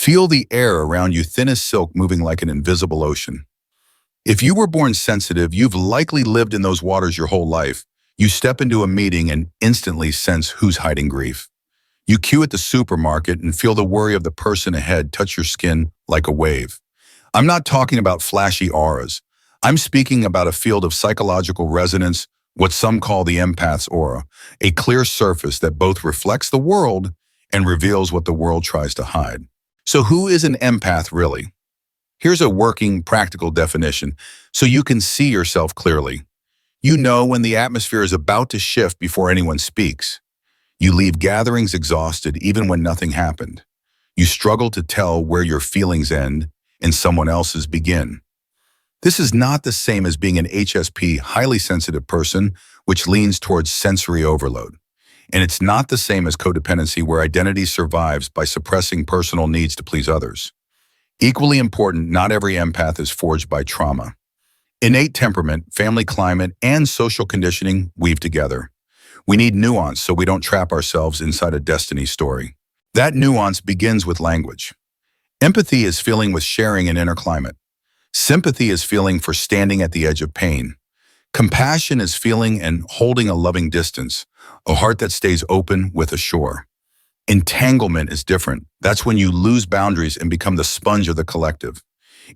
Feel the air around you thin as silk moving like an invisible ocean. If you were born sensitive, you've likely lived in those waters your whole life. You step into a meeting and instantly sense who's hiding grief. You queue at the supermarket and feel the worry of the person ahead touch your skin like a wave. I'm not talking about flashy auras. I'm speaking about a field of psychological resonance, what some call the empath's aura, a clear surface that both reflects the world and reveals what the world tries to hide. So who is an empath really? Here's a working, practical definition so you can see yourself clearly. You know when the atmosphere is about to shift before anyone speaks. You leave gatherings exhausted even when nothing happened. You struggle to tell where your feelings end and someone else's begin. This is not the same as being an HSP, highly sensitive person, which leans towards sensory overload. And it's not the same as codependency, where identity survives by suppressing personal needs to please others. Equally important, not every empath is forged by trauma. Innate temperament, family climate, and social conditioning weave together. We need nuance so we don't trap ourselves inside a destiny story. That nuance begins with language. Empathy is feeling with sharing an inner climate. Sympathy is feeling for standing at the edge of pain. Compassion is feeling and holding a loving distance, a heart that stays open with a shore. Entanglement is different. That's when you lose boundaries and become the sponge of the collective.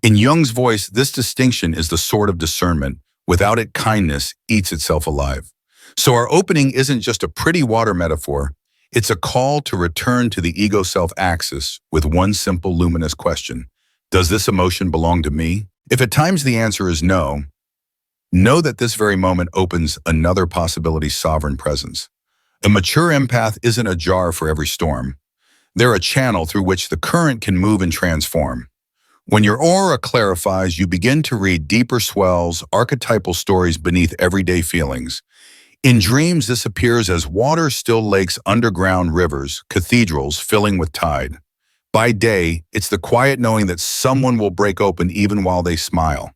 In Jung's voice, this distinction is the sword of discernment. Without it, kindness eats itself alive. So our opening isn't just a pretty water metaphor. It's a call to return to the ego-self axis with one simple luminous question. Does this emotion belong to me? If at times the answer is no, know that this very moment opens another possibility's sovereign presence. A mature empath isn't a jar for every storm. They're a channel through which the current can move and transform. When your aura clarifies, you begin to read deeper swells, archetypal stories beneath everyday feelings. In dreams, this appears as water-still lakes, underground rivers, cathedrals filling with tide. By day, it's the quiet knowing that someone will break open even while they smile.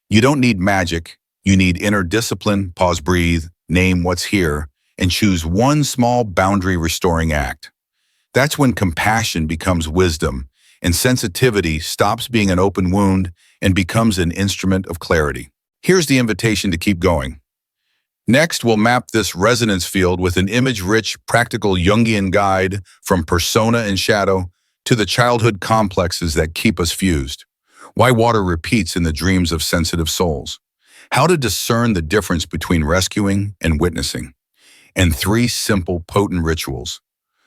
You don't need magic. You need inner discipline, pause, breathe, name what's here, and choose one small boundary-restoring act. That's when compassion becomes wisdom, and sensitivity stops being an open wound and becomes an instrument of clarity. Here's the invitation to keep going. Next, we'll map this resonance field with an image-rich, practical Jungian guide from persona and shadow to the childhood complexes that keep us fused. Why water repeats in the dreams of sensitive souls. How to discern the difference between rescuing and witnessing. And 3 simple, potent rituals,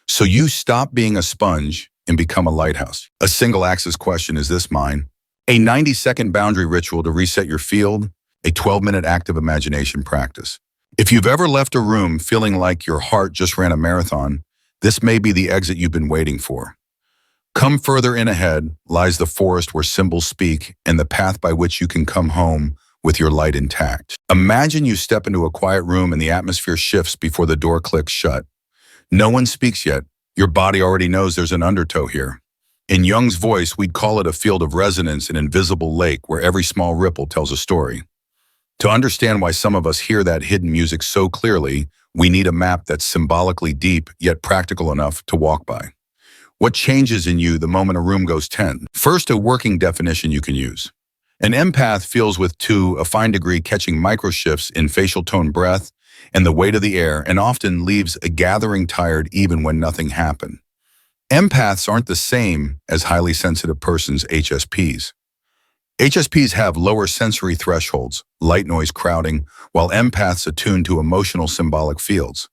so you stop being a sponge and become a lighthouse. A single-axis question: is this mine? A 90-second boundary ritual to reset your field, a 12-minute active imagination practice. If you've ever left a room feeling like your heart just ran a marathon, this may be the exit you've been waiting for. Come further in ahead lies the forest where symbols speak and the path by which you can come home with your light intact. Imagine you step into a quiet room and the atmosphere shifts before the door clicks shut. No one speaks yet. Your body already knows there's an undertow here. In Jung's voice, we'd call it a field of resonance, an invisible lake where every small ripple tells a story. To understand why some of us hear that hidden music so clearly, we need a map that's symbolically deep yet practical enough to walk by. What changes in you the moment a room goes 10? First, a working definition you can use. An empath feels with, to a fine degree, catching microshifts in facial tone, breath, and the weight of the air, and often leaves a gathering tired even when nothing happened. Empaths aren't the same as highly sensitive persons, HSPs. HSPs have lower sensory thresholds, light noise crowding, while empaths attune to emotional symbolic fields.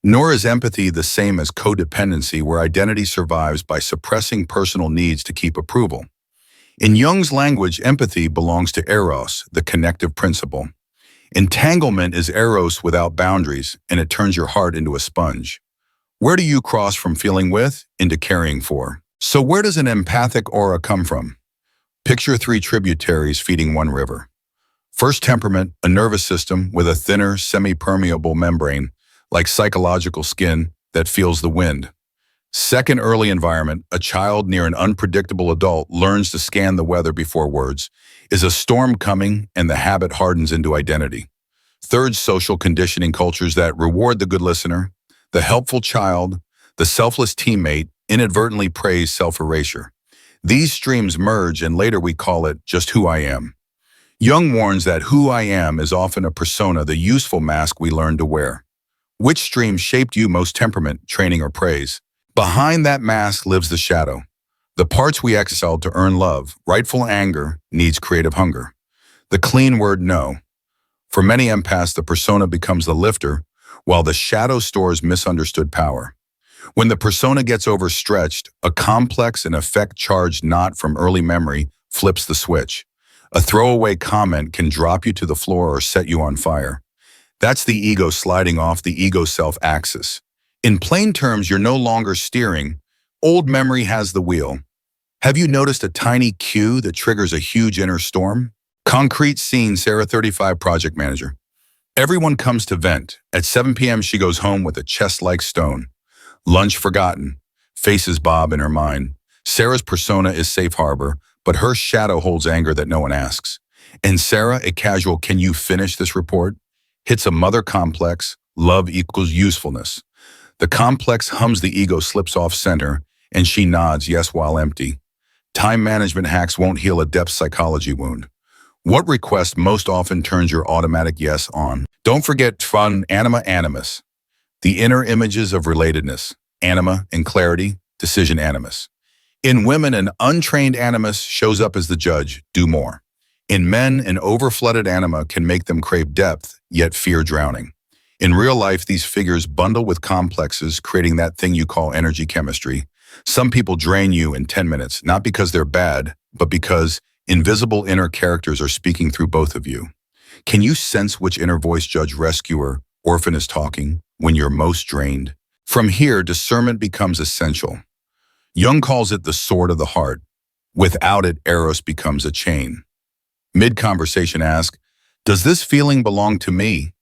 Nor is empathy the same as codependency, where identity survives by suppressing personal needs to keep approval. In Jung's language, empathy belongs to eros, the connective principle. Entanglement is eros without boundaries, and it turns your heart into a sponge. Where do you cross from feeling with into caring for? So where does an empathic aura come from? Picture 3 tributaries feeding one river. First, temperament, a nervous system with a thinner, semi-permeable membrane, like psychological skin that feels the wind. Second, early environment, a child near an unpredictable adult learns to scan the weather before words. Is a storm coming? And the habit hardens into identity. Third, social conditioning, cultures that reward the good listener, the helpful child, the selfless teammate, inadvertently praise self-erasure. These streams merge and later we call it just who I am. Jung warns that who I am is often a persona, the useful mask we learn to wear. Which stream shaped you most: temperament, training, or praise? Behind that mask lives the shadow. The parts we exiled to earn love, rightful anger, needs creative hunger. The clean word no. For many empaths, the persona becomes the lifter, while the shadow stores misunderstood power. When the persona gets overstretched, a complex and effect-charged knot from early memory flips the switch. A throwaway comment can drop you to the floor or set you on fire. That's the ego sliding off the ego self axis. In plain terms, you're no longer steering. Old memory has the wheel. Have you noticed a tiny cue that triggers a huge inner storm? Concrete scene: Sarah, 35, project manager. Everyone comes to vent. At 7 p.m. she goes home with a chest like stone. Lunch forgotten. Faces bob in her mind. Sarah's persona is safe harbor, but her shadow holds anger that no one asks. And Sarah, a casual "can you finish this report?" hits a mother complex. Love equals usefulness. The complex hums, the ego slips off center, and she nods yes while empty. Time management hacks won't heal a depth psychology wound. What request most often turns your automatic yes on? Don't forget fun, anima, animus. The inner images of relatedness, anima and clarity, decision animus. In women, an untrained animus shows up as the judge, do more. In men, an overflooded anima can make them crave depth, yet fear drowning. In real life, these figures bundle with complexes, creating that thing you call energy chemistry. Some people drain you in 10 minutes, not because they're bad, but because invisible inner characters are speaking through both of you. Can you sense which inner voice, judge, rescuer, orphan is talking when you're most drained? From here, discernment becomes essential. Jung calls it the sword of the heart. Without it, Eros becomes a chain. Mid-conversation, ask, does this feeling belong to me?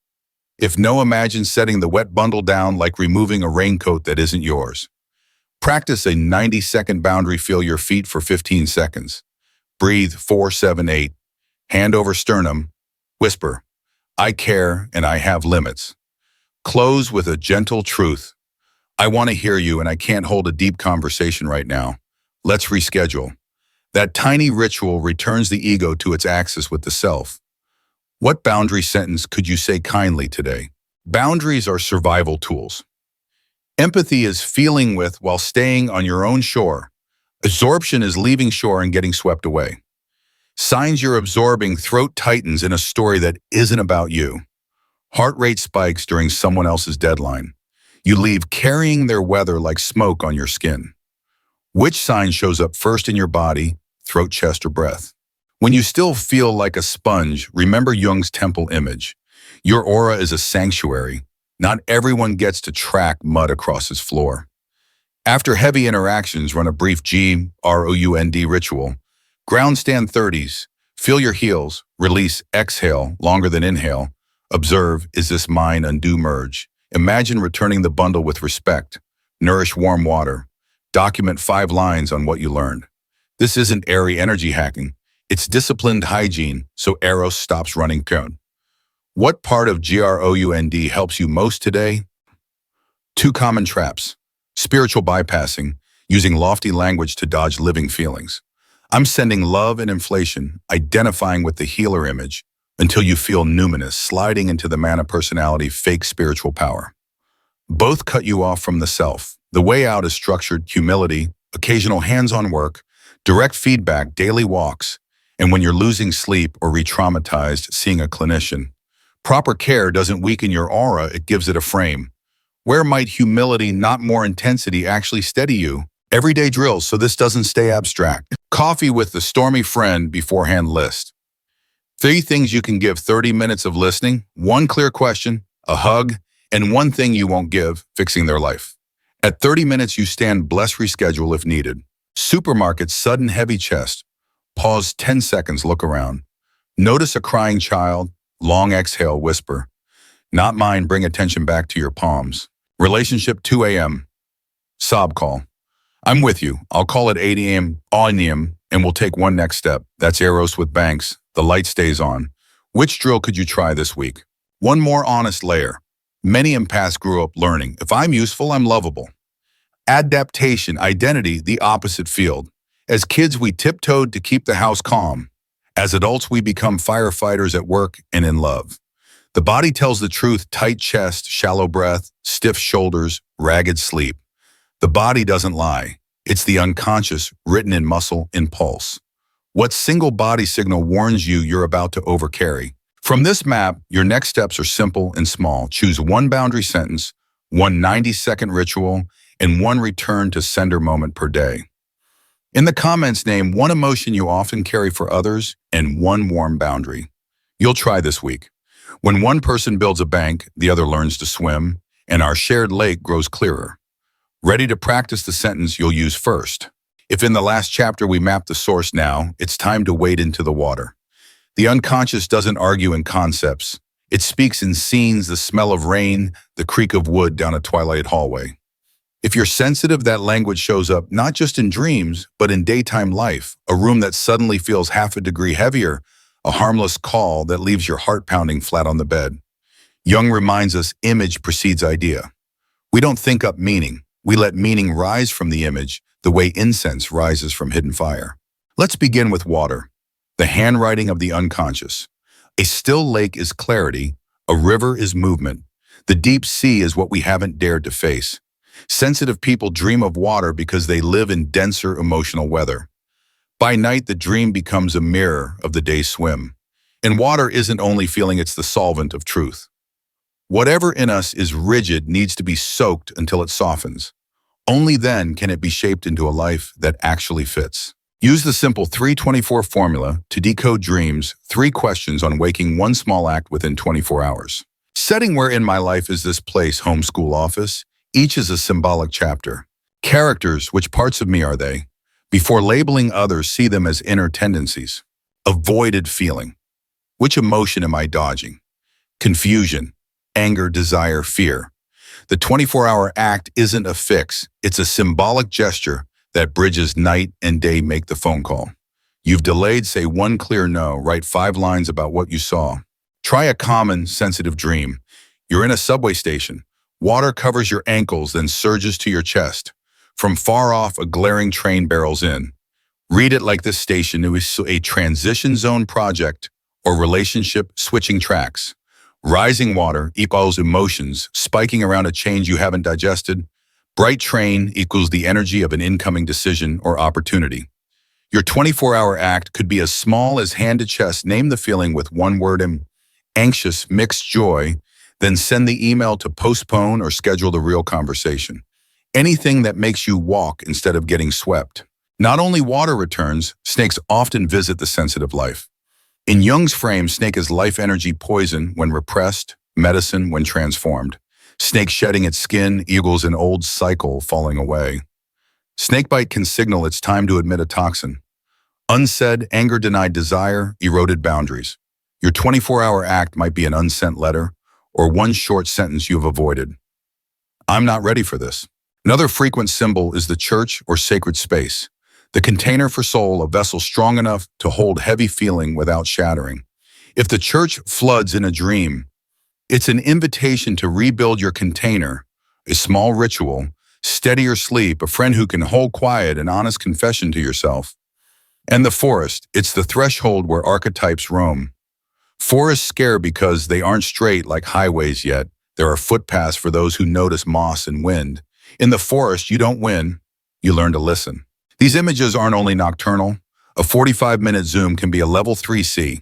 If no, imagine setting the wet bundle down like removing a raincoat that isn't yours. Practice a 90-second boundary. Feel your feet for 15 seconds. Breathe 4, 7, 8. Hand over sternum. Whisper, I care and I have limits. Close with a gentle truth. I want to hear you and I can't hold a deep conversation right now. Let's reschedule. That tiny ritual returns the ego to its axis with the self. What boundary sentence could you say kindly today? Boundaries are survival tools. Empathy is feeling with while staying on your own shore. Absorption is leaving shore and getting swept away. Signs you're absorbing: throat tightens in a story that isn't about you. Heart rate spikes during someone else's deadline. You leave carrying their weather like smoke on your skin. Which sign shows up first in your body: throat, chest, or breath? When you still feel like a sponge, remember Jung's temple image. Your aura is a sanctuary. Not everyone gets to track mud across his floor. After heavy interactions, run a brief GROUND ritual. Ground stand 30s. Feel your heels. Release, exhale, longer than inhale. Observe, is this mine? Undo, merge. Imagine returning the bundle with respect. Nourish, warm water. Document 5 lines on what you learned. This isn't airy energy hacking. It's disciplined hygiene, so Eros stops running cone. What part of GROUND helps you most today? 2 common traps. Spiritual bypassing, using lofty language to dodge living feelings. I'm sending love and inflation, identifying with the healer image, until you feel numinous, sliding into the mana personality, fake spiritual power. Both cut you off from the self. The way out is structured humility, occasional hands-on work, direct feedback, daily walks, and when you're losing sleep or re-traumatized, seeing a clinician. Proper care doesn't weaken your aura, it gives it a frame. Where might humility, not more intensity, actually steady you? Everyday drills so this doesn't stay abstract. Coffee with the stormy friend beforehand list. 3 things you can give: 30 minutes of listening, 1 clear question, a hug, and 1 thing you won't give: fixing their life. At 30 minutes, you stand, bless, reschedule if needed. Supermarket, sudden heavy chest. Pause 10 seconds, look around. Notice a crying child, long exhale, whisper. Not mine, bring attention back to your palms. Relationship, 2 a.m. Sob call. I'm with you. I'll call at 8 a.m. Onium, and we'll take 1 next step. That's Eros with Banks. The light stays on. Which drill could you try this week? 1 more honest layer. Many empaths grew up learning, if I'm useful, I'm lovable. Adaptation, identity, the opposite field. As kids, we tiptoed to keep the house calm. As adults, we become firefighters at work and in love. The body tells the truth: tight chest, shallow breath, stiff shoulders, ragged sleep. The body doesn't lie. It's the unconscious, written in muscle, in pulse. What single body signal warns you you're about to overcarry? From this map, your next steps are simple and small. Choose one boundary sentence, one 90-second ritual, and one return to sender moment per day. In the comments, name one emotion you often carry for others and one warm boundary. You'll try this week. When one person builds a bank, the other learns to swim, and our shared lake grows clearer. Ready to practice the sentence you'll use first. If in the last chapter we map the source, now it's time to wade into the water. The unconscious doesn't argue in concepts. It speaks in scenes: the smell of rain, the creak of wood down a twilight hallway. If you're sensitive, that language shows up not just in dreams, but in daytime life. A room that suddenly feels half a degree heavier, a harmless call that leaves your heart pounding flat on the bed. Jung reminds us image precedes idea. We don't think up meaning. We let meaning rise from the image, the way incense rises from hidden fire. Let's begin with water, the handwriting of the unconscious. A still lake is clarity, a river is movement. The deep sea is what we haven't dared to face. Sensitive people dream of water because they live in denser emotional weather. By night, the dream becomes a mirror of the day's swim. And water isn't only feeling, it's the solvent of truth. Whatever in us is rigid needs to be soaked until it softens. Only then can it be shaped into a life that actually fits. Use the simple 324 formula to decode dreams: 3 questions on waking one small act within 24 hours. Setting: where in my life is this place, home, school, office? Each is a symbolic chapter. Characters: which parts of me are they? Before labeling others, see them as inner tendencies. Avoided feeling: which emotion am I dodging? Confusion: anger, desire, fear. The 24-hour act isn't a fix. It's a symbolic gesture that bridges night and day. Make the phone call. You've delayed: say one clear no. Write 5 lines about what you saw. Try a common, sensitive dream. You're in a subway station. Water covers your ankles, then surges to your chest. From far off, a glaring train barrels in. Read it like this station is a transition zone project or relationship switching tracks. Rising water equals emotions spiking around a change you haven't digested. Bright train equals the energy of an incoming decision or opportunity. Your 24-hour act could be as small as hand to chest. Name the feeling with one word: anxious, mixed joy. Then send the email to postpone or schedule the real conversation. Anything that makes you walk instead of getting swept. Not only water returns, snakes often visit the sensitive life. In Jung's frame, snake is life energy: poison when repressed, medicine when transformed. Snake shedding its skin equals an old cycle falling away. Snakebite can signal it's time to admit a toxin. Unsaid, anger denied desire, eroded boundaries. Your 24-hour act might be an unsent letter or one short sentence you've avoided. I'm not ready for this. Another frequent symbol is the church or sacred space. The container for soul, a vessel strong enough to hold heavy feeling without shattering. If the church floods in a dream, it's an invitation to rebuild your container, a small ritual, steadier sleep, a friend who can hold quiet, an honest confession to yourself. And the forest, it's the threshold where archetypes roam. Forests scare because they aren't straight like highways yet. There are footpaths for those who notice moss and wind. In the forest, you don't win, you learn to listen. These images aren't only nocturnal. A 45-minute Zoom can be a level 3C.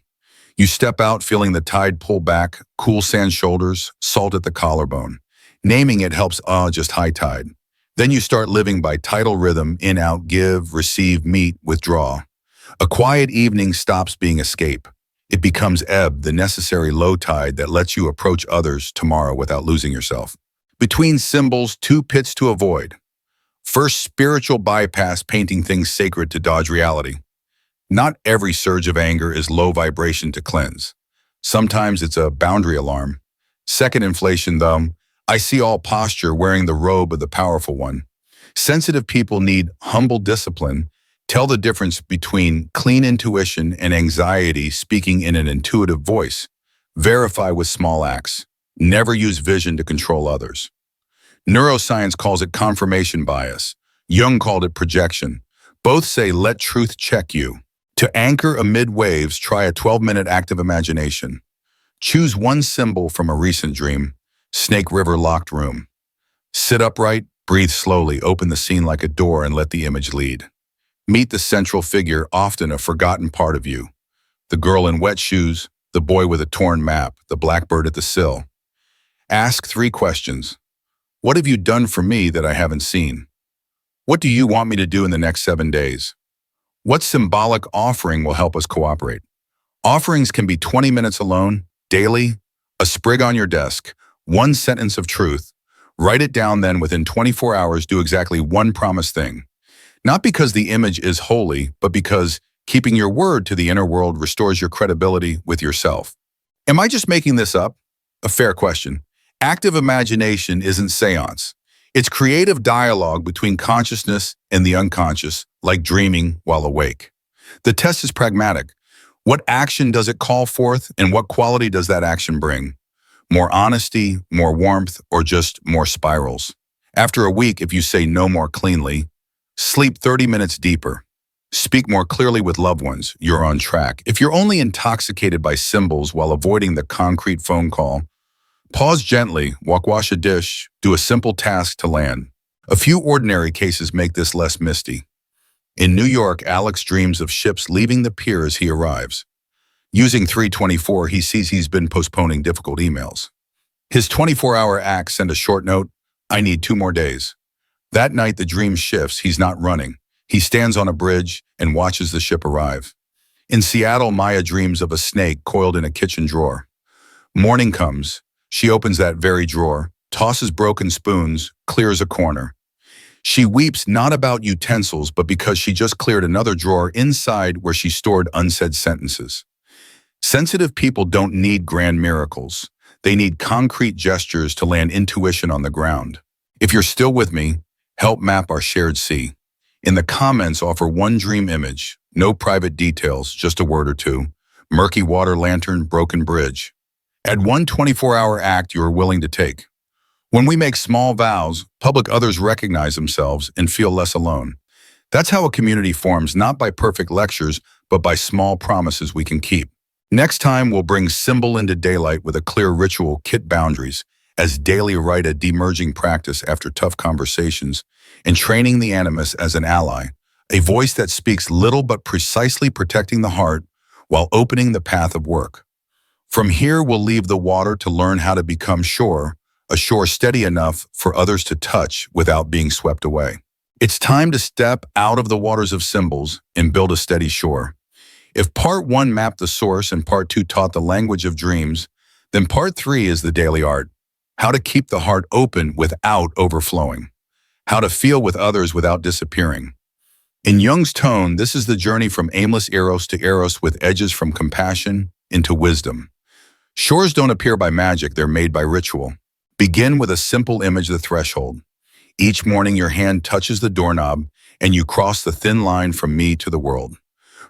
You step out feeling the tide pull back, cool sand shoulders, salt at the collarbone. Naming it helps just high tide. Then you start living by tidal rhythm: in, out, give, receive, meet, withdraw. A quiet evening stops being escape. It becomes ebb, the necessary low tide that lets you approach others tomorrow without losing yourself. Between symbols, 2 pits to avoid. First, spiritual bypass: painting things sacred to dodge reality. Not every surge of anger is low vibration to cleanse. Sometimes it's a boundary alarm. Second, inflation, though. I see all posture wearing the robe of the powerful one. Sensitive people need humble discipline. Tell the difference between clean intuition and anxiety speaking in an intuitive voice. Verify with small acts. Never use vision to control others. Neuroscience calls it confirmation bias. Jung called it projection. Both say let truth check you. To anchor amid waves, try a 12-minute active imagination. Choose one symbol from a recent dream. Snake River locked room. Sit upright, breathe slowly, open the scene like a door and let the image lead. Meet the central figure, often a forgotten part of you. The girl in wet shoes, the boy with a torn map, the blackbird at the sill. Ask 3 questions. What have you done for me that I haven't seen? What do you want me to do in the next 7 days? What symbolic offering will help us cooperate? Offerings can be 20 minutes alone, daily, a sprig on your desk, 1 sentence of truth. Write it down, then within 24 hours do exactly 1 promised thing. Not because the image is holy, but because keeping your word to the inner world restores your credibility with yourself. Am I just making this up? A fair question. Active imagination isn't seance. It's creative dialogue between consciousness and the unconscious, like dreaming while awake. The test is pragmatic. What action does it call forth, and what quality does that action bring? More honesty, more warmth, or just more spirals? After a week, if you say no more cleanly, sleep 30 minutes deeper, speak more clearly with loved ones, you're on track. If you're only intoxicated by symbols while avoiding the concrete phone call, pause gently, wash a dish, do a simple task to land. A few ordinary cases make this less misty. In New York, Alex dreams of ships leaving the pier as he arrives. Using 324, he sees he's been postponing difficult emails. His 24-hour act sends a short note, I need 2 more days. That night, the dream shifts. He's not running. He stands on a bridge and watches the ship arrive. In Seattle, Maya dreams of a snake coiled in a kitchen drawer. Morning comes. She opens that very drawer, tosses broken spoons, clears a corner. She weeps not about utensils, but because she just cleared another drawer inside where she stored unsaid sentences. Sensitive people don't need grand miracles. They need concrete gestures to land intuition on the ground. If you're still with me, help map our shared sea. In the comments, offer 1 dream image. No private details, just a word or 2. Murky water lantern, broken bridge. Add 1 24-hour act you are willing to take. When we make small vows, public others recognize themselves and feel less alone. That's how a community forms, not by perfect lectures, but by small promises we can keep. Next time, we'll bring symbol into daylight with a clear ritual, kit boundaries, as daily rite, a demerging practice after tough conversations, and training the animus as an ally, a voice that speaks little but precisely protecting the heart while opening the path of work. From here, we'll leave the water to learn how to become shore, a shore steady enough for others to touch without being swept away. It's time to step out of the waters of symbols and build a steady shore. If part 1 mapped the source and part 2 taught the language of dreams, then part 3 is the daily art. How to keep the heart open without overflowing. How to feel with others without disappearing. In Jung's tone, this is the journey from aimless eros to eros with edges from compassion into wisdom. Shores don't appear by magic, they're made by ritual. Begin with a simple image, the threshold. Each morning your hand touches the doorknob and you cross the thin line from me to the world.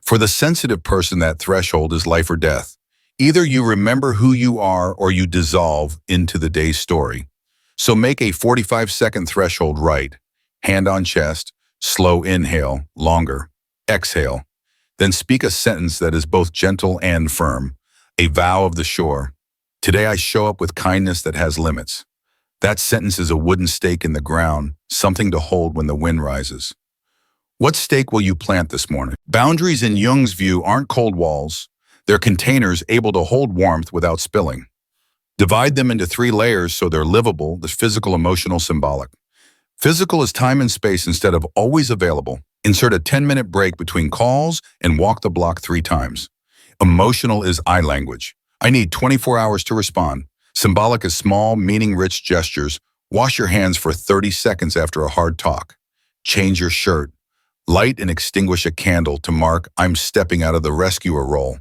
For the sensitive person, that threshold is life or death. Either you remember who you are or you dissolve into the day's story. So make a 45-second threshold right. Hand on chest, slow inhale, longer, exhale. Then speak a sentence that is both gentle and firm, a vow of the shore. Today I show up with kindness that has limits. That sentence is a wooden stake in the ground, something to hold when the wind rises. What stake will you plant this morning? Boundaries in Jung's view aren't cold walls. They're containers able to hold warmth without spilling. Divide them into 3 layers so they're livable: the physical, emotional, symbolic. Physical is time and space instead of always available. Insert a 10-minute break between calls and walk the block 3 times. Emotional is I language. I need 24 hours to respond. Symbolic is small, meaning-rich gestures. Wash your hands for 30 seconds after a hard talk. Change your shirt. Light and extinguish a candle to mark I'm stepping out of the rescuer role.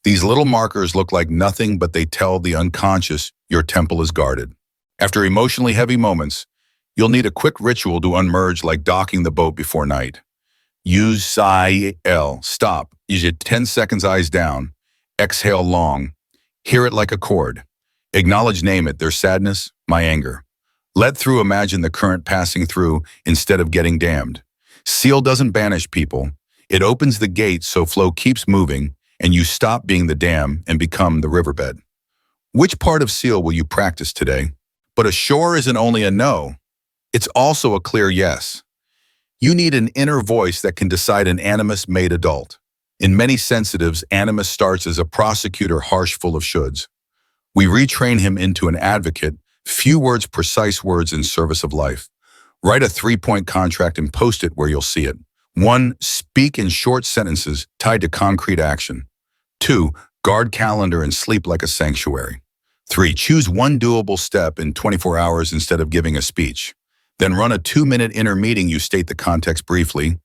These little markers look like nothing, but they tell the unconscious your temple is guarded. After emotionally heavy moments, you'll need a quick ritual to unmerge, like docking the boat before night. Use sigh-l, stop. Use it 10 seconds, eyes down. Exhale long. Hear it like a chord. Acknowledge, name it, their sadness, my anger. Let through, imagine the current passing through instead of getting dammed. Seal doesn't banish people. It opens the gate so flow keeps moving and you stop being the dam and become the riverbed. Which part of Seal will you practice today? But a sure isn't only a no, it's also a clear yes. You need an inner voice that can decide an animus made adult. In many sensitives, animus starts as a prosecutor harsh full of shoulds. We retrain him into an advocate, few words, precise words in service of life. Write a 3-point contract and post it where you'll see it. 1. Speak in short sentences tied to concrete action. 2. Guard calendar and sleep like a sanctuary. 3. Choose one doable step in 24 hours instead of giving a speech. Then run a 2-minute inner meeting. You state the context briefly.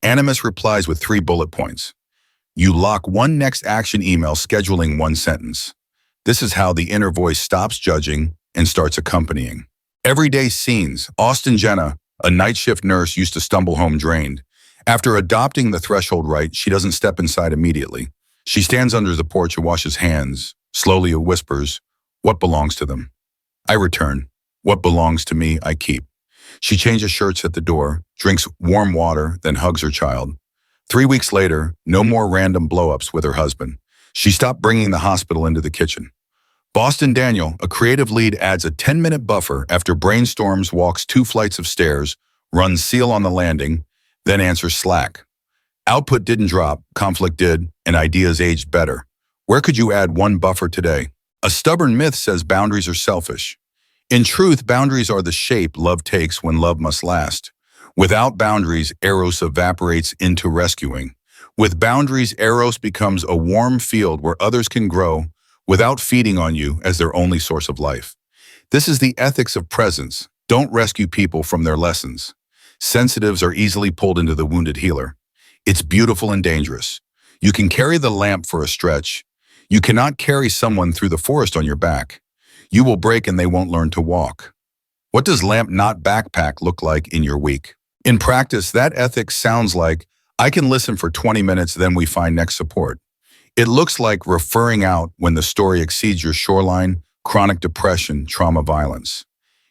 Animus replies with 3 bullet points. You lock one next action email, scheduling 1 sentence. This is how the inner voice stops judging and starts accompanying. Everyday scenes. Austin Jenna, a night shift nurse, used to stumble home drained. After adopting the threshold right, she doesn't step inside immediately. She stands under the porch and washes hands. Slowly it whispers, "What belongs to them?" I return. "What belongs to me, I keep." She changes shirts at the door, drinks warm water, then hugs her child. 3 weeks later, no more random blow-ups with her husband. She stopped bringing the hospital into the kitchen. Boston Daniel, a creative lead, adds a 10-minute buffer after brainstorms, walks 2 flights of stairs, runs Seal on the landing, then answers Slack. Output didn't drop, conflict did, and ideas aged better. Where could you add 1 buffer today? A stubborn myth says boundaries are selfish. In truth, boundaries are the shape love takes when love must last. Without boundaries, Eros evaporates into rescuing. With boundaries, Eros becomes a warm field where others can grow without feeding on you as their only source of life. This is the ethics of presence. Don't rescue people from their lessons. Sensitives are easily pulled into the wounded healer. It's beautiful and dangerous. You can carry the lamp for a stretch. You cannot carry someone through the forest on your back. You will break and they won't learn to walk. What does lamp not backpack look like in your week? In practice, that ethic sounds like, I can listen for 20 minutes, then we find next support. It looks like referring out when the story exceeds your shoreline, chronic depression, trauma, violence.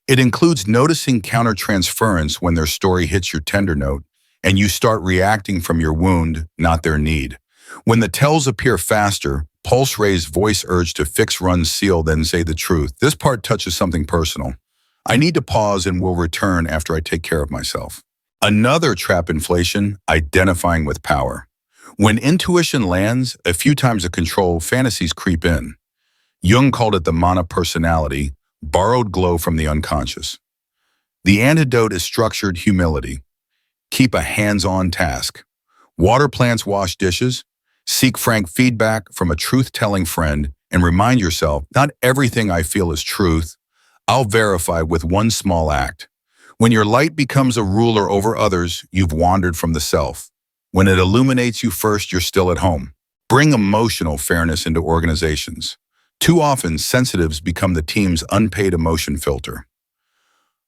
It includes noticing countertransference when their story hits your tender note, and you start reacting from your wound, not their need. When the tells appear faster, pulse raise, voice urge to fix, run, Seal, then say the truth. This part touches something personal. I need to pause and will return after I take care of myself. Another trap inflation, identifying with power. When intuition lands, a few times of control, fantasies creep in. Jung called it the mana personality, borrowed glow from the unconscious. The antidote is structured humility. Keep a hands-on task. Water plants, wash dishes. Seek frank feedback from a truth-telling friend and remind yourself, not everything I feel is truth. I'll verify with 1 small act. When your light becomes a ruler over others, you've wandered from the self. When it illuminates you first, you're still at home. Bring emotional fairness into organizations. Too often, sensitives become the team's unpaid emotion filter.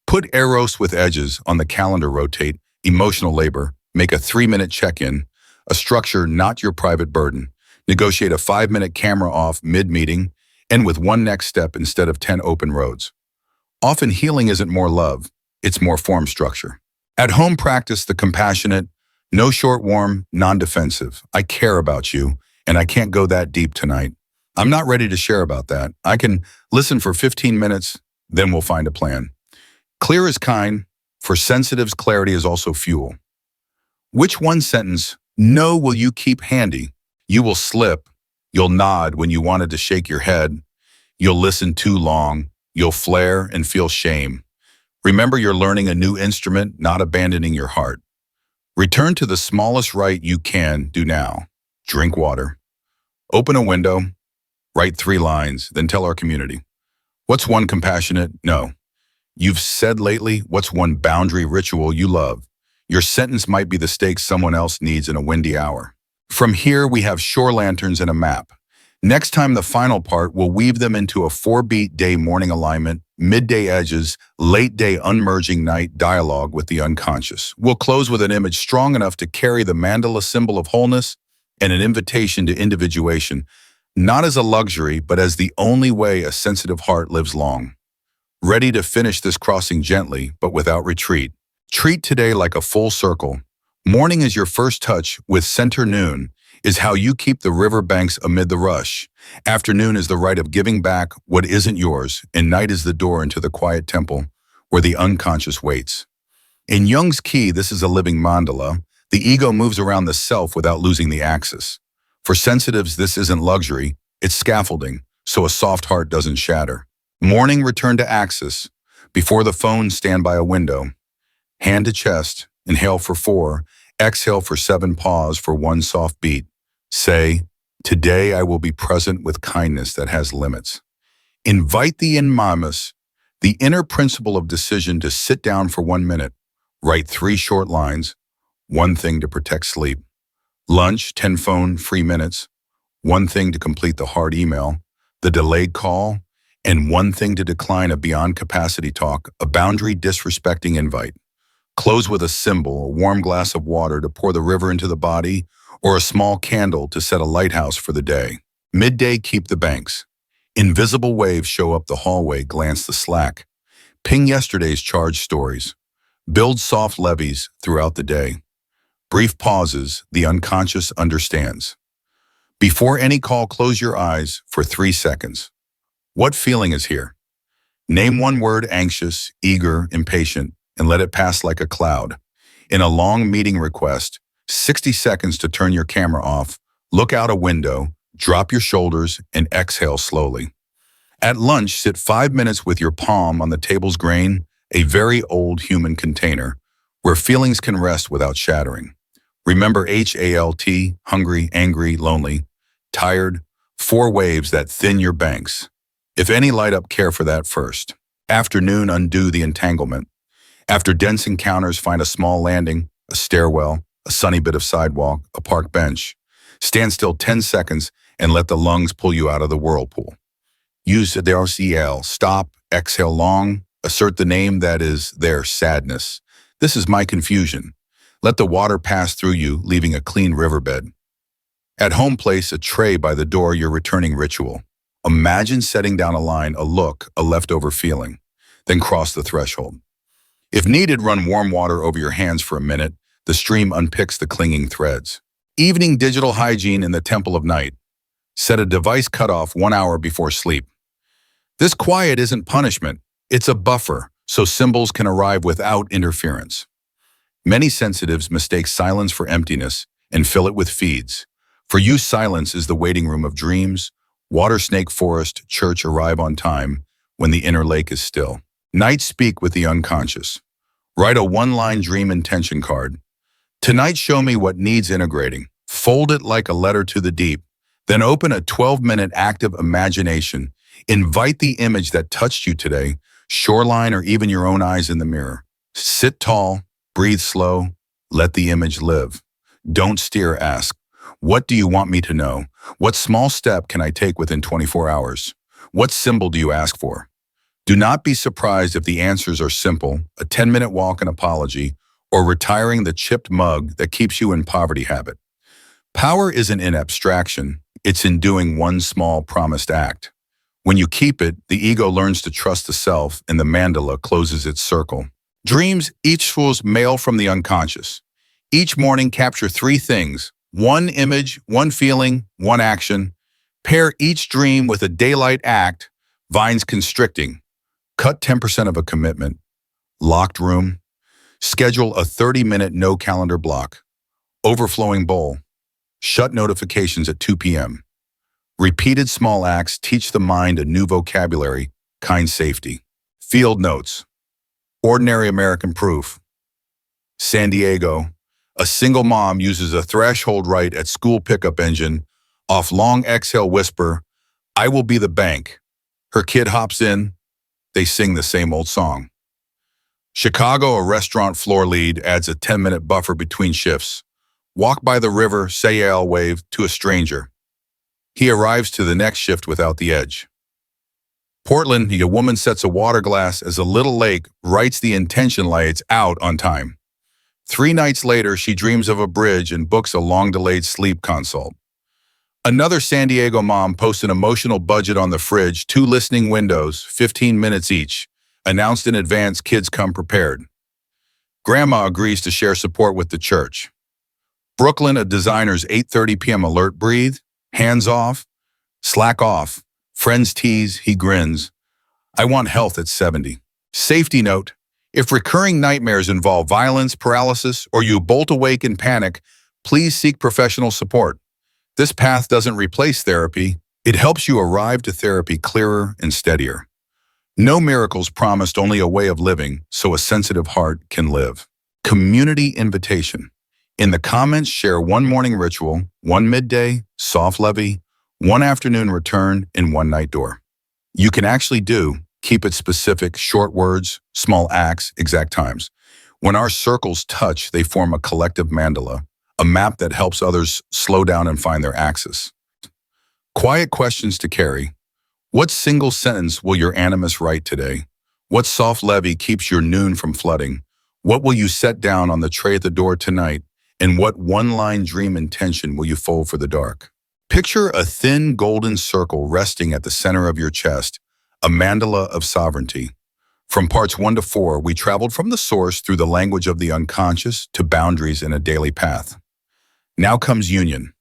Put Eros with edges on the calendar, rotate emotional labor, make a 3-minute check-in, a structure not your private burden. Negotiate a 5-minute camera off mid-meeting, end with 1 next step instead of 10 open roads. Often healing isn't more love, it's more form structure. At home, practice the compassionate, no short warm, non-defensive. I care about you, and I can't go that deep tonight. I'm not ready to share about that. I can listen for 15 minutes, then we'll find a plan. Clear is kind. For sensitives, clarity is also fuel. Which 1 sentence, no, will you keep handy? You will slip. You'll nod when you wanted to shake your head. You'll listen too long. You'll flare and feel shame. Remember, you're learning a new instrument, not abandoning your heart. Return to the smallest right you can do now. Drink water. Open a window. Write 3 lines, then tell our community. What's 1 compassionate no you've said lately? What's 1 boundary ritual you love? Your sentence might be the steak someone else needs in a windy hour. From here, we have shore lanterns and a map. Next time, the final part will weave them into a 4-beat day morning alignment, midday edges, late day unmerging night dialogue with the unconscious. We'll close with an image strong enough to carry the mandala symbol of wholeness and an invitation to individuation, not as a luxury, but as the only way a sensitive heart lives long. Ready to finish this crossing gently, but without retreat. Treat today like a full circle. Morning is your first touch with center. Noon is how you keep the riverbanks amid the rush. Afternoon is the rite of giving back what isn't yours, and night is the door into the quiet temple where the unconscious waits. In Jung's key, this is a living mandala. The ego moves around the self without losing the axis. For sensitives, this isn't luxury, it's scaffolding, so a soft heart doesn't shatter. Morning, return to axis. Before the phone, stand by a window. Hand to chest, inhale for 4, exhale for 7, pause for 1 soft beat. Say, today I will be present with kindness that has limits. Invite the enmamas, the inner principle of decision, to sit down for 1 minute. Write 3 short lines, 1 thing to protect sleep. Lunch, 10 phone-free minutes. 1 thing to complete the hard email, the delayed call, and 1 thing to decline a beyond capacity talk, a boundary disrespecting invite. Close with a symbol, a warm glass of water to pour the river into the body, or a small candle to set a lighthouse for the day. Midday, keep the banks. Invisible waves show up the hallway, glance the slack. Ping yesterday's charged stories. Build soft levees throughout the day. Brief pauses, the unconscious understands. Before any call, close your eyes for 3 seconds. What feeling is here? Name 1 word: anxious, eager, impatient, and let it pass like a cloud. In a long meeting request, 60 seconds to turn your camera off, look out a window, drop your shoulders, and exhale slowly. At lunch, sit 5 minutes with your palm on the table's grain, a very old human container, where feelings can rest without shattering. Remember HALT, hungry, angry, lonely, tired, 4 waves that thin your banks. If any, light up, care for that first. Afternoon, undo the entanglement. After dense encounters, find a small landing, a stairwell, a sunny bit of sidewalk, a park bench. Stand still 10 seconds and let the lungs pull you out of the whirlpool. Use the RCL, stop, exhale long, assert the name that is their sadness. This is my confusion. Let the water pass through you, leaving a clean riverbed. At home, place a tray by the door, your returning ritual. Imagine setting down a line, a look, a leftover feeling, then cross the threshold. If needed, run warm water over your hands for a minute. The stream unpicks the clinging threads. Evening, digital hygiene in the temple of night. Set a device cutoff 1 hour before sleep. This quiet isn't punishment, it's a buffer, so symbols can arrive without interference. Many sensitives mistake silence for emptiness and fill it with feeds. For you, silence is the waiting room of dreams. Water, snake, forest, church arrive on time when the inner lake is still. Night, speak with the unconscious. Write a 1-line dream intention card. Tonight, show me what needs integrating. Fold it like a letter to the deep. Then open a 12-minute active imagination. Invite the image that touched you today, shoreline or even your own eyes in the mirror. Sit tall, breathe slow, let the image live. Don't steer, ask. What do you want me to know? What small step can I take within 24 hours? What symbol do you ask for? Do not be surprised if the answers are simple: a 10-minute walk, an apology, or retiring the chipped mug that keeps you in poverty habit. Power isn't in abstraction, it's in doing one small promised act. When you keep it, the ego learns to trust the self and the mandala closes its circle. Dreams, each fool's mail from the unconscious. Each morning, capture 3 things: 1 image, 1 feeling, 1 action. Pair each dream with a daylight act, vines constricting. Cut 10% of a commitment. Locked room. Schedule a 30-minute no calendar block. Overflowing bowl. Shut notifications at 2 p.m. Repeated small acts teach the mind a new vocabulary, kind safety. Field notes. Ordinary American proof. San Diego. A single mom uses a threshold right at school pickup engine. Off long exhale whisper, I will be the bank. Her kid hops in. They sing the same old song. Chicago, a restaurant floor lead adds a 10-minute buffer between shifts. Walk by the river, say I'll wave to a stranger. He arrives to the next shift without the edge. Portland, a woman sets a water glass as a little lake, writes the intention lights out on time. 3 nights later, she dreams of a bridge and books a long-delayed sleep consult. Another San Diego mom posts an emotional budget on the fridge, 2 listening windows, 15 minutes each. Announced in advance, kids come prepared. Grandma agrees to share support with the church. Brooklyn, a designer's 8:30 p.m. alert, breathe, hands off, slack off. Friends tease, he grins. I want health at 70. Safety note, if recurring nightmares involve violence, paralysis, or you bolt awake in panic, please seek professional support. This path doesn't replace therapy. It helps you arrive to therapy clearer and steadier. No miracles promised, only a way of living so a sensitive heart can live. Community invitation. In the comments, share one morning ritual, one midday, soft levy, one afternoon return, and one night door. You can actually keep it specific, short words, small acts, exact times. When our circles touch, they form a collective mandala, a map that helps others slow down and find their axis. Quiet questions to carry. What single sentence will your animus write today? What soft levy keeps your noon from flooding? What will you set down on the tray at the door tonight? And what one-line dream intention will you fold for the dark? Picture a thin golden circle resting at the center of your chest, a mandala of sovereignty. From parts 1 to 4, we traveled from the source through the language of the unconscious to boundaries in a daily path. Now comes union.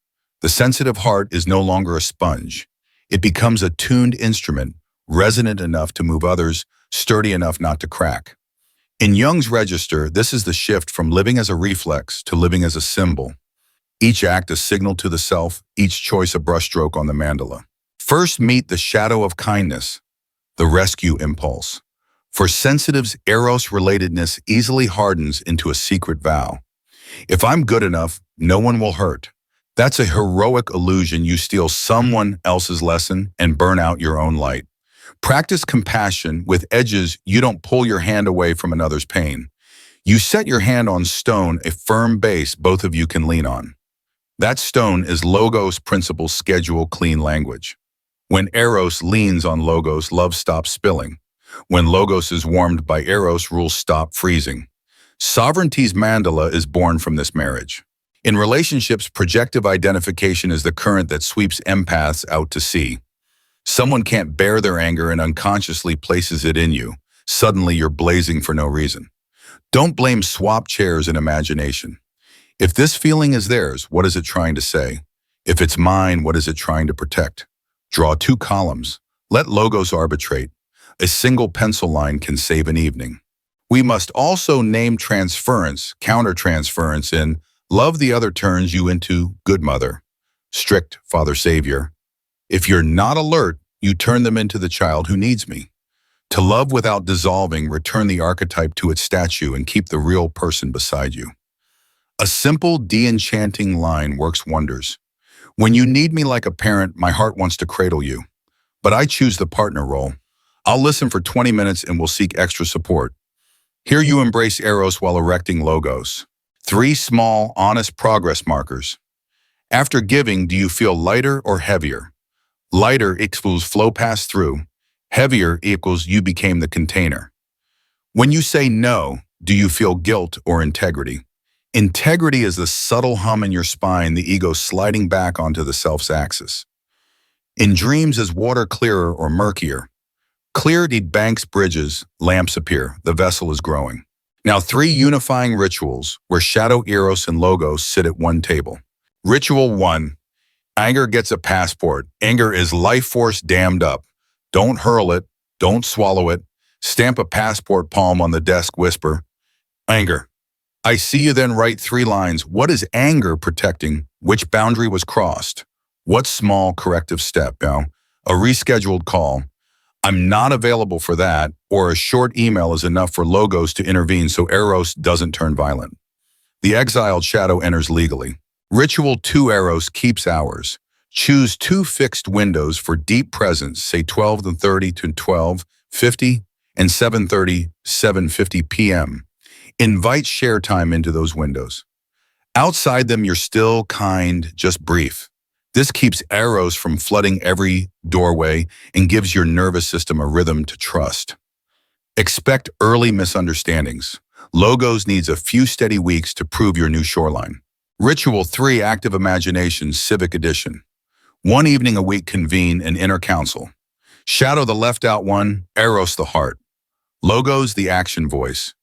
The sensitive heart is no longer a sponge. It becomes a tuned instrument, resonant enough to move others, sturdy enough not to crack. In Jung's register, this is the shift from living as a reflex to living as a symbol. Each act a signal to the self, each choice a brushstroke on the mandala. First, meet the shadow of kindness, the rescue impulse. For sensitives, eros relatedness easily hardens into a secret vow. If I'm good enough, no one will hurt. That's a heroic illusion. You steal someone else's lesson and burn out your own light. Practice compassion with edges. You don't pull your hand away from another's pain. You set your hand on stone, a firm base both of you can lean on. That stone is logos, principle, schedule, clean language. When eros leans on logos, love stops spilling. When logos is warmed by eros, rules stop freezing. Sovereignty's mandala is born from this marriage. In relationships, projective identification is the current that sweeps empaths out to sea. Someone can't bear their anger and unconsciously places it in you. Suddenly, you're blazing for no reason. Don't blame swap chairs in imagination. If this feeling is theirs, what is it trying to say? If it's mine, what is it trying to protect? Draw 2 columns. Let logos arbitrate. A single pencil line can save an evening. We must also name transference, countertransference in love the other turns you into good mother, strict father savior. If you're not alert, you turn them into the child who needs me. To love without dissolving, return the archetype to its statue and keep the real person beside you. A simple, de-enchanting line works wonders. When you need me like a parent, my heart wants to cradle you. But I choose the partner role. I'll listen for 20 minutes and will seek extra support. Here you embrace eros while erecting logos. 3 small, honest progress markers. After giving, do you feel lighter or heavier? Lighter equals flow passed through. Heavier equals you became the container. When you say no, do you feel guilt or integrity? Integrity is the subtle hum in your spine, the ego sliding back onto the self's axis. In dreams, is water clearer or murkier? Clear debanks bridges, lamps appear, the vessel is growing. Now 3 unifying rituals where shadow, eros, and logos sit at one table. Ritual 1. Anger gets a passport. Anger is life force dammed up. Don't hurl it. Don't swallow it. Stamp a passport palm on the desk, whisper, anger. I see you, then write 3 lines. What is anger protecting? Which boundary was crossed? What small corrective step? Now, a rescheduled call. I'm not available for that, or a short email is enough for logos to intervene so eros doesn't turn violent. The exiled shadow enters legally. Ritual 2. Eros keeps hours. Choose 2 fixed windows for deep presence, say 12:30 to 12:50 and 7:30, 7:50 p.m. Invite share time into those windows. Outside them, you're still kind, just brief. This keeps eros from flooding every doorway and gives your nervous system a rhythm to trust. Expect early misunderstandings. Logos needs a few steady weeks to prove your new shoreline. Ritual 3. Active imagination, civic edition. 1 evening a week, convene an inner council. Shadow the left out one, eros the heart. Logos the action voice.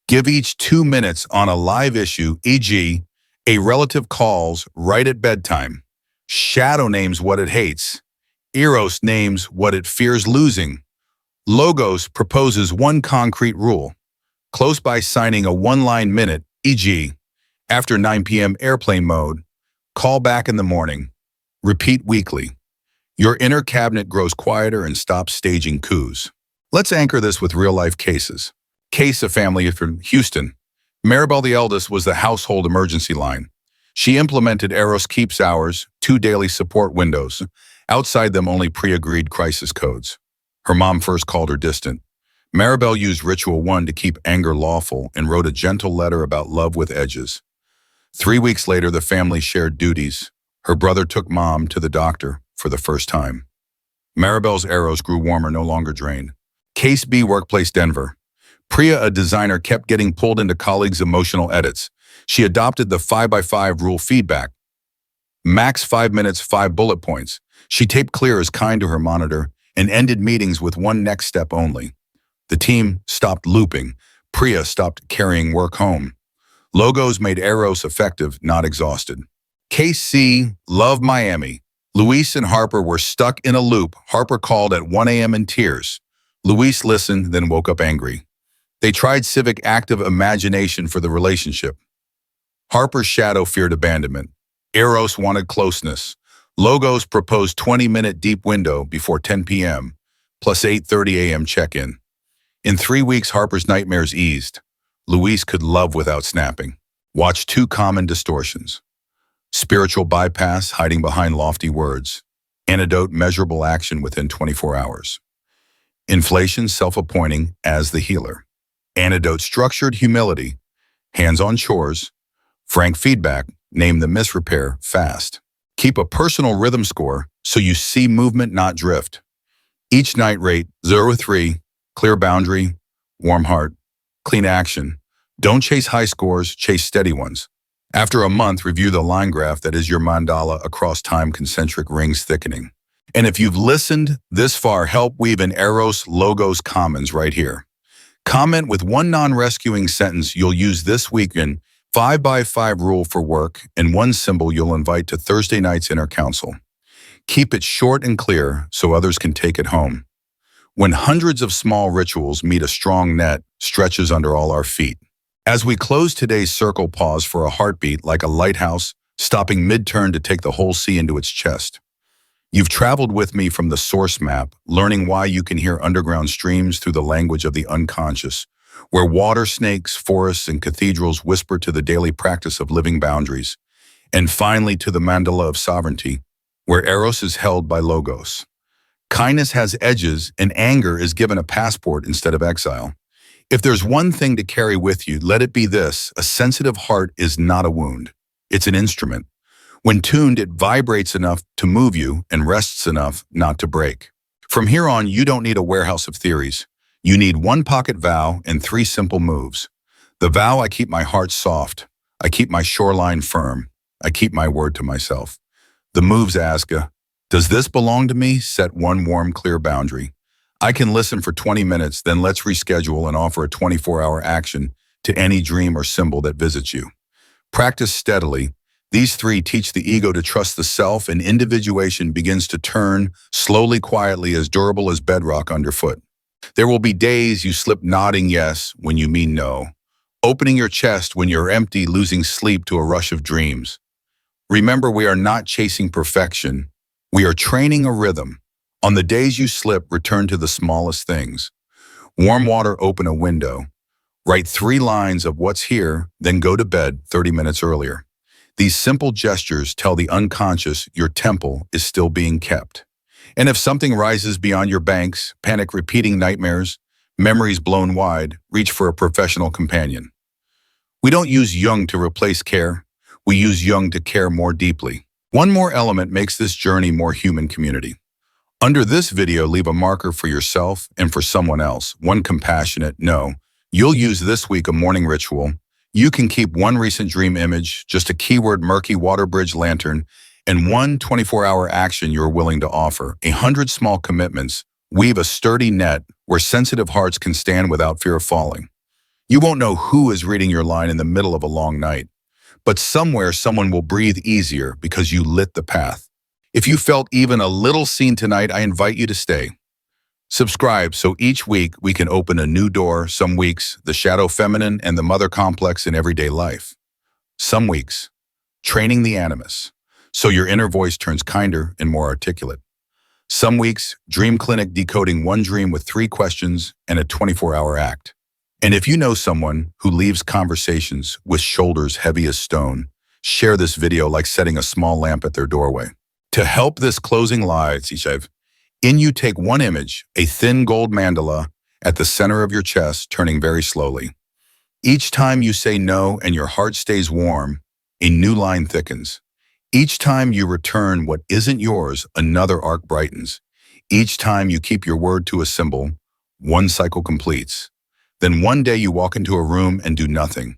Give each 2 minutes on a live issue, e.g., a relative calls right at bedtime. Shadow names what it hates. Eros names what it fears losing. Logos proposes one concrete rule. Close by signing a one-line minute, e.g., after 9 p.m. airplane mode, call back in the morning. Repeat weekly. Your inner cabinet grows quieter and stops staging coups. Let's anchor this with real-life cases. Case of family from Houston. Maribel, the eldest, was the household emergency line. She implemented Eros Keeps hours, 2 daily support windows. Outside them, only pre-agreed crisis codes. Her mom first called her distant. Maribel used Ritual 1 to keep anger lawful and wrote a gentle letter about love with edges. 3 weeks later, the family shared duties. Her brother took mom to the doctor for the first time. Maribel's arrows grew warmer, no longer drained. Case B, Workplace Denver. Priya, a designer, kept getting pulled into colleagues' emotional edits. She adopted the 5x5 rule feedback. Max 5 minutes, 5 bullet points. She taped clear as kind to her monitor and ended meetings with one next step only. The team stopped looping. Priya stopped carrying work home. Logos made Eros effective, not exhausted. Case C, Love Miami. Luis and Harper were stuck in a loop. Harper called at 1 a.m. in tears. Luis listened, then woke up angry. They tried civic active imagination for the relationship. Harper's shadow feared abandonment. Eros wanted closeness. Logos proposed 20-minute deep window before 10 p.m., plus 8:30 a.m. check-in. In 3 weeks, Harper's nightmares eased. Luis could love without snapping. Watch 2 common distortions. Spiritual bypass, hiding behind lofty words. Antidote, measurable action within 24 hours. Inflation, self-appointing as the healer. Antidote, structured humility. Hands-on chores. Frank feedback, name the misrepair fast. Keep a personal rhythm score so you see movement, not drift. Each night rate 0-3, clear boundary, warm heart, clean action. Don't chase high scores, chase steady ones. After a month, review the line graph that is your mandala across time, concentric rings thickening. And if you've listened this far, help weave an Eros Logos Commons right here. Comment with one non-rescuing sentence you'll use this weekend, 5x5 rule for work, and one symbol you'll invite to Thursday night's inner council. Keep it short and clear so others can take it home. When hundreds of small rituals meet, a strong net stretches under all our feet. As we close today's circle, pause for a heartbeat like a lighthouse, stopping mid-turn to take the whole sea into its chest. You've traveled with me from the source map, learning why you can hear underground streams through the language of the unconscious, where water snakes, forests, and cathedrals whisper to the daily practice of living boundaries, and finally to the mandala of sovereignty, where Eros is held by Logos. Kindness has edges, and anger is given a passport instead of exile. If there's one thing to carry with you, let it be this: a sensitive heart is not a wound. It's an instrument. When tuned, it vibrates enough to move you and rests enough not to break. From here on, you don't need a warehouse of theories. You need one pocket vow and 3 simple moves. The vow: I keep my heart soft. I keep my shoreline firm. I keep my word to myself. The moves: ask, does this belong to me? Set one warm, clear boundary. I can listen for 20 minutes, then let's reschedule and offer a 24-hour action to any dream or symbol that visits you. Practice steadily. These 3 teach the ego to trust the self, and individuation begins to turn slowly, quietly, as durable as bedrock underfoot. There will be days you slip, nodding yes when you mean no, opening your chest when you're empty, losing sleep to a rush of dreams. Remember, we are not chasing perfection. We are training a rhythm. On the days you slip, return to the smallest things. Warm water, open a window. Write 3 lines of what's here, then go to bed 30 minutes earlier. These simple gestures tell the unconscious your temple is still being kept. And if something rises beyond your banks, panic, repeating nightmares, memories blown wide, reach for a professional companion. We don't use Jung to replace care. We use Jung to care more deeply. One more element makes this journey more human: community. Under this video, leave a marker for yourself and for someone else. One compassionate no. You'll use this week: a morning ritual. You can keep one recent dream image, just a keyword: murky water bridge lantern, and one 24-hour action you're willing to offer. 100 small commitments weave a sturdy net where sensitive hearts can stand without fear of falling. You won't know who is reading your line in the middle of a long night, but somewhere someone will breathe easier because you lit the path. If you felt even a little seen tonight, I invite you to stay. Subscribe so each week we can open a new door. Some weeks, the shadow feminine and the mother complex in everyday life. Some weeks, training the animus, so your inner voice turns kinder and more articulate. Some weeks, dream clinic decoding one dream with 3 questions and a 24-hour act. And if you know someone who leaves conversations with shoulders heavy as stone, share this video like setting a small lamp at their doorway. To help this closing light, in you take one image, a thin gold mandala at the center of your chest, turning very slowly. Each time you say no and your heart stays warm, a new line thickens. Each time you return what isn't yours, another arc brightens. Each time you keep your word to a symbol, one cycle completes. Then one day you walk into a room and do nothing.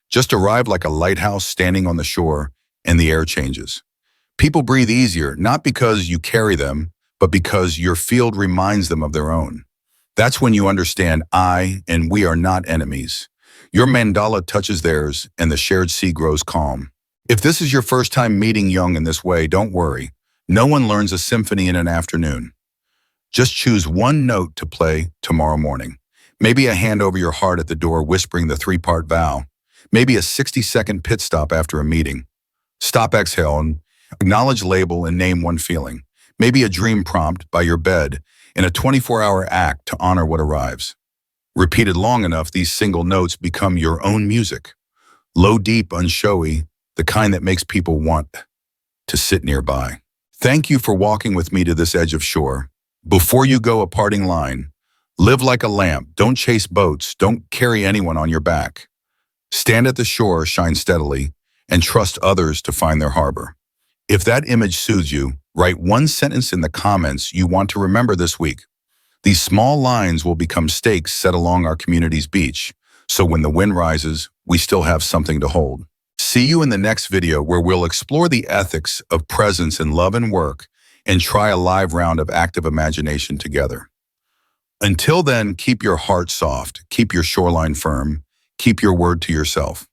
Just arrive like a lighthouse standing on the shore, and the air changes. People breathe easier, not because you carry them, but because your field reminds them of their own. That's when you understand I and we are not enemies. Your mandala touches theirs, and the shared sea grows calm. If this is your first time meeting Jung in this way, don't worry. No one learns a symphony in an afternoon. Just choose one note to play tomorrow morning. Maybe a hand over your heart at the door whispering the 3-part vow. Maybe a 60-second pit stop after a meeting. Stop, exhale, and acknowledge, label, and name one feeling. Maybe a dream prompt by your bed and a 24-hour act to honor what arrives. Repeated long enough, these single notes become your own music. Low, deep, unshowy, the kind that makes people want to sit nearby. Thank you for walking with me to this edge of shore. Before you go, a parting line. Live like a lamp. Don't chase boats. Don't carry anyone on your back. Stand at the shore, shine steadily, and trust others to find their harbor. If that image soothes you, write one sentence in the comments you want to remember this week. These small lines will become stakes set along our community's beach, so when the wind rises, we still have something to hold. See you in the next video, where we'll explore the ethics of presence in love and work and try a live round of active imagination together. Until then, keep your heart soft, keep your shoreline firm, keep your word to yourself.